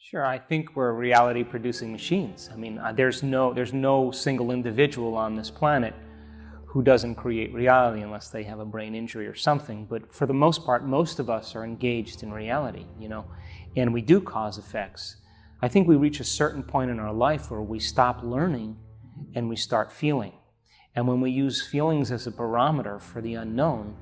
Sure, I think we're reality-producing machines. I mean, there's no single individual on this planet who doesn't create reality unless they have a brain injury or something. But for the most part, most of us are engaged in reality, and we do cause effects. I think we reach a certain point in our life where we stop learning and we start feeling. And when we use feelings as a barometer for the unknown,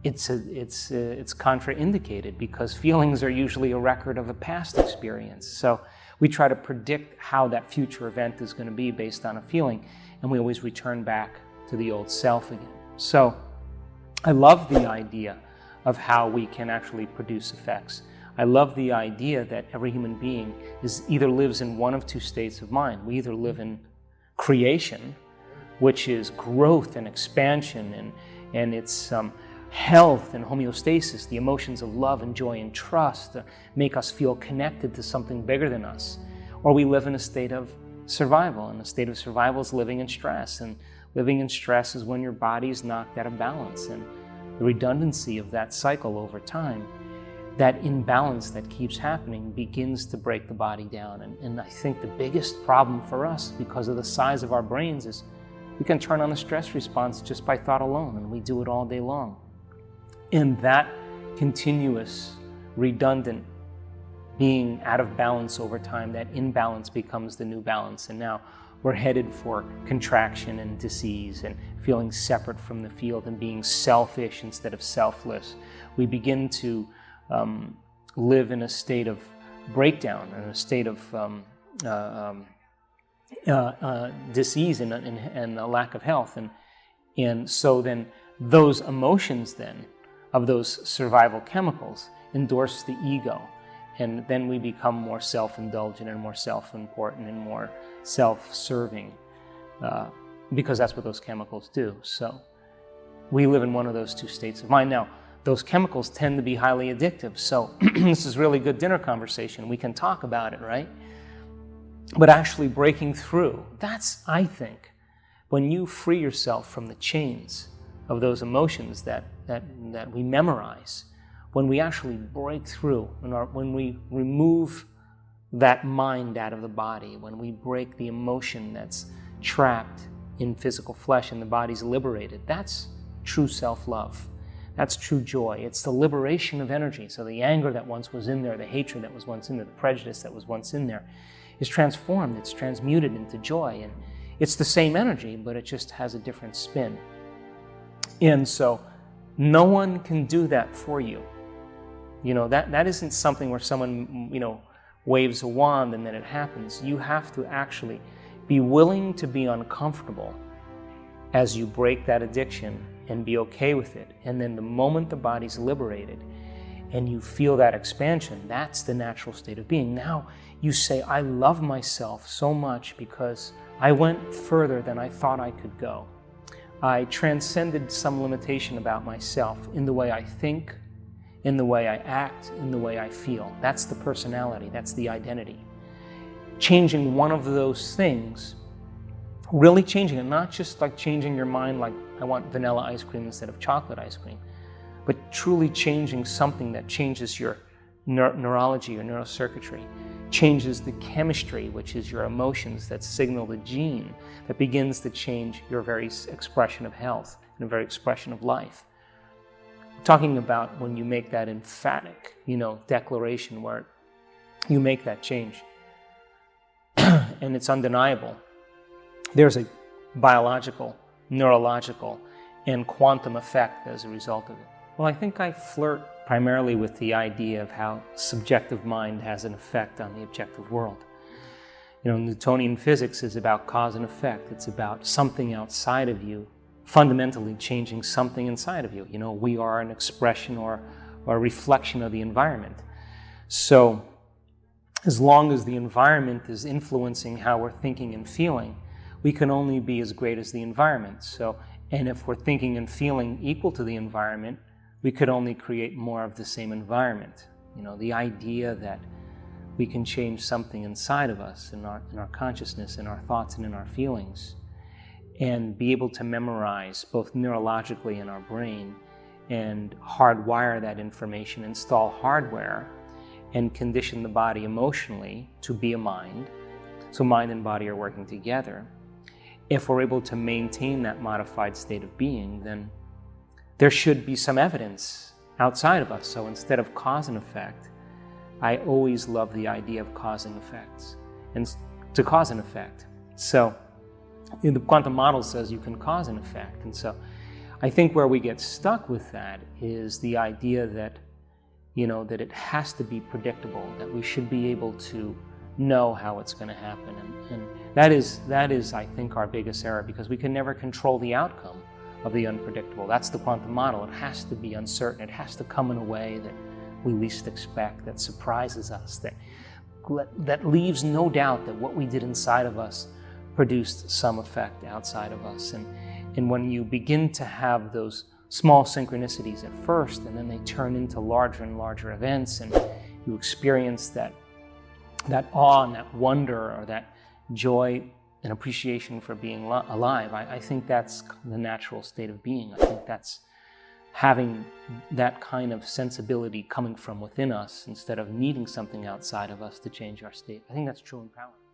it's contraindicated, because feelings are usually a record of a past experience. So we try to predict how that future event is going to be based on a feeling, and we always return back to the old self again. So I love the idea of how we can actually produce effects. I love the idea that every human being either lives in one of two states of mind. We either live in creation, which is growth and expansion, and it's health and homeostasis, the emotions of love and joy and trust make us feel connected to something bigger than us. Or we live in a state of survival, and a state of survival is living in stress, and living in stress is when your body's knocked out of balance, and the redundancy of that cycle over time, that imbalance that keeps happening, begins to break the body down. And I think the biggest problem for us, because of the size of our brains, is we can turn on the stress response just by thought alone, and we do it all day long. And that continuous, redundant being out of balance over time, that imbalance becomes the new balance. And now we're headed for contraction and disease and feeling separate from the field and being selfish instead of selfless. We begin to live in a state of breakdown, in a state of disease and a lack of health. And so then those emotions then of those survival chemicals endorse the ego. And then we become more self-indulgent and more self-important and more self-serving, because that's what those chemicals do. So we live in one of those two states of mind. Now, those chemicals tend to be highly addictive. So this is really good dinner conversation. We can talk about it, right? But actually breaking through, that's, I think, when you free yourself from the chains of those emotions that we memorize, when we actually break through, when we remove that mind out of the body, when we break the emotion that's trapped in physical flesh and the body's liberated, that's true self-love. That's true joy. It's the liberation of energy. So the anger that once was in there, the hatred that was once in there, the prejudice that was once in there, is transformed, it's transmuted into joy. And it's the same energy, but it just has a different spin. And so no one can do that for you. That isn't something where someone, waves a wand and then it happens. You have to actually be willing to be uncomfortable as you break that addiction and be okay with it. And then the moment the body's liberated and you feel that expansion, that's the natural state of being. Now you say, I love myself so much because I went further than I thought I could go. I transcended some limitation about myself in the way I think, in the way I act, in the way I feel. That's the personality, that's the identity. Changing one of those things, really changing it, not just like changing your mind like I want vanilla ice cream instead of chocolate ice cream, but truly changing something that changes your neurology, your neurocircuitry, changes the chemistry, which is your emotions that signal the gene that begins to change your very expression of health and the very expression of life. I'm talking about when you make that emphatic, declaration where you make that change and it's undeniable. There's a biological, neurological, and quantum effect as a result of it. Well, I think I flirt primarily with the idea of how subjective mind has an effect on the objective world. Newtonian physics is about cause and effect. It's about something outside of you fundamentally changing something inside of you. We are an expression or a reflection of the environment. So as long as the environment is influencing how we're thinking and feeling, we can only be as great as the environment. And if we're thinking and feeling equal to the environment, we could only create more of the same environment. The idea that we can change something inside of us, in our consciousness, in our thoughts, and in our feelings, and be able to memorize both neurologically in our brain and hardwire that information, install hardware, and condition the body emotionally to be a mind, so mind and body are working together, if we're able to maintain that modified state of being, then there should be some evidence outside of us. So instead of cause and effect, I always love the idea of causing effects, and to cause an effect. So the quantum model says you can cause an effect. And so I think where we get stuck with that is the idea that, that it has to be predictable, that we should be able to know how it's going to happen. And that is, I think, our biggest error, because we can never control the outcome of the unpredictable. That's the quantum model. It has to be uncertain. It has to come in a way that we least expect, that surprises us, that leaves no doubt that what we did inside of us produced some effect outside of us. And when you begin to have those small synchronicities at first, and then they turn into larger and larger events, and you experience that awe and that wonder, or that joy and appreciation for being alive, I think that's the natural state of being. I think that's having that kind of sensibility coming from within us instead of needing something outside of us to change our state. I think that's true empowerment.